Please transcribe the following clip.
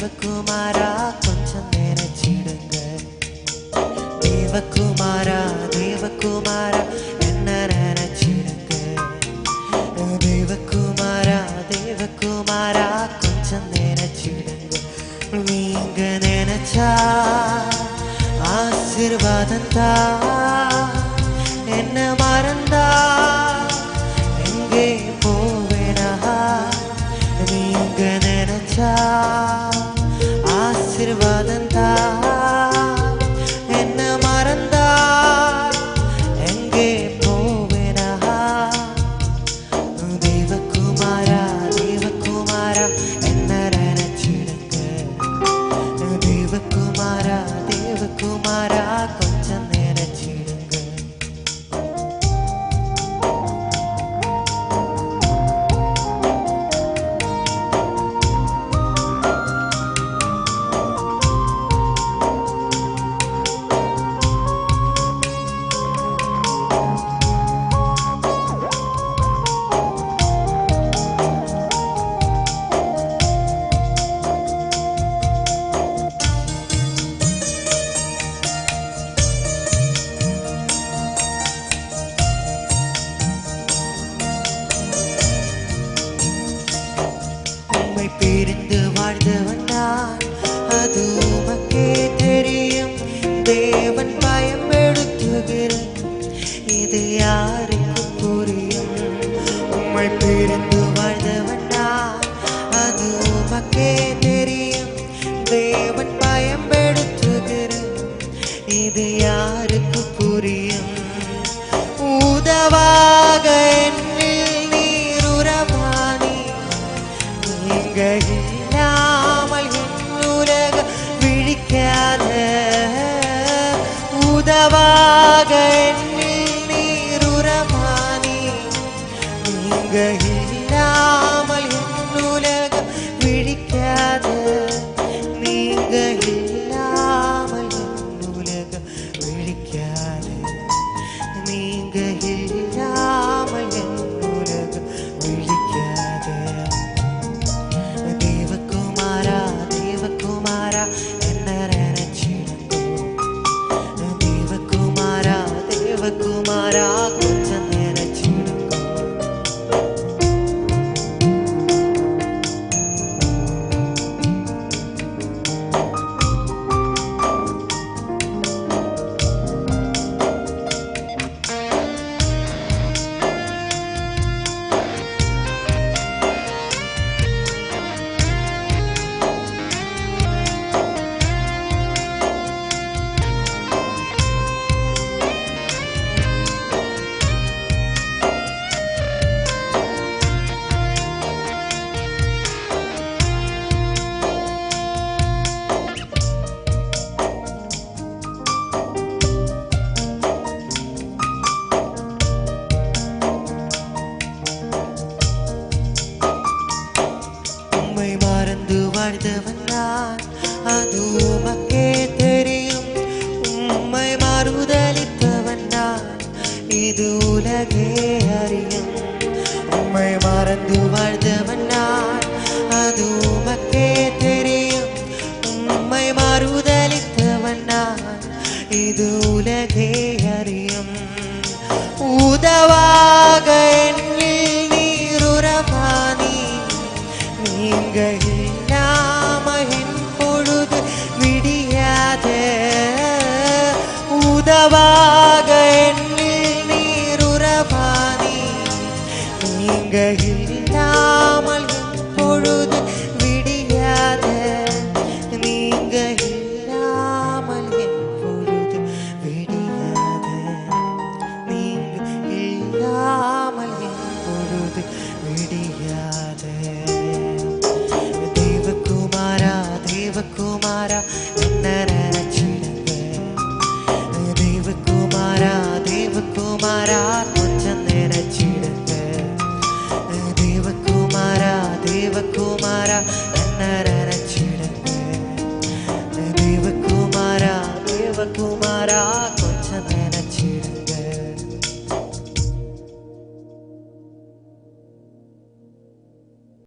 தேவகுமாரா கொஞ்சம் நினைச்சிடுங்க. தேவகுமாரா தேவகுமாரா என்ன நினைச்சிடுங்க. தேவகுமாரா தேவகுமாரா கொஞ்சம் நினைச்சிடுங்க. நீங்க நினைச்சா ஆசீர்வாதம் தான். என்ன மறந்தா எங்கே போவேனா. நீங்க நினைச்சா ஆசீர்வாதம் தான். என்ன மறந்தா எங்கே போவேனா. தேவகுமாரா தேவகுமாரா என்ன நினைச்சிடுங்க. தேவகுமாரா தேவகுமாரா கொஞ்சம் நினைச்சிடுங்க. பிரிந்து வாழ்ந்தவன் நான், அது உமக்கே தெரியும். தேவன் பயன்படுத்துகிறேன், இது யாருக்கு புரியும். உம்மை பிரிந்து வாழ்ந்தவன் நான், அது உமக்கே தெரியும். தேவன் பயன்படுத்துகிறேன், இது யாருக்கு புரியும். உதவாக என்னில் நீர் உறவானி. நீங்க இல்லாமல் என்னுலக விழிக்காத. உதவாக என்னில் நீர் உறவானி. நீங்க இல்லாமல் என்னுலக விழிக்காத. நீங்க இல்லாமல் என்னுலக விழிக்காத. நீங்க இல்லாமல் என்னுலக விழிக்காத. தேவகுமாரா தேவகுமாரா என்ன நினைச்சிடுங்க. தேவகுமாரா தேவகுமாரா கொஞ்சம் நினைச்சிடுங்க. மறந்து வாழ்ந்தவன் நான், அது உமக்கே தெரியும். உம்மை மறுதலித்தவன் நான், இது உலகே அறியும். உம்மை மறந்து வாழ்ந்தவன் நான், அது உமக்கே தெரியும். உம்மை மறுதலித்தவன் நான், இது உலகே அறியும். உதவாக என்னில் நீர் உறவானி. நீங்க இல்லாம என் பொழுது விடியாத. உதவாக என்னில் நீர் உறவானி. நீங்க இல்லாமல் என் பொழுது விடியாத. நீங்க இல்லாமல் என் பொழுது விடியாத. நீங்க இல்லாமல் என் பொழுது விடியாத. தேவகுமாரா தேவகுமாரா என்ன நினைச்சிடுங்க. தேவகுமாரா தேவகுமாரா கொஞ்சம் நினைச்சிடுங்க. தேவகுமாரா தேவகுமாரா என்ன நினைச்சிடுங்க. தேவகுமாரா தேவகுமாரா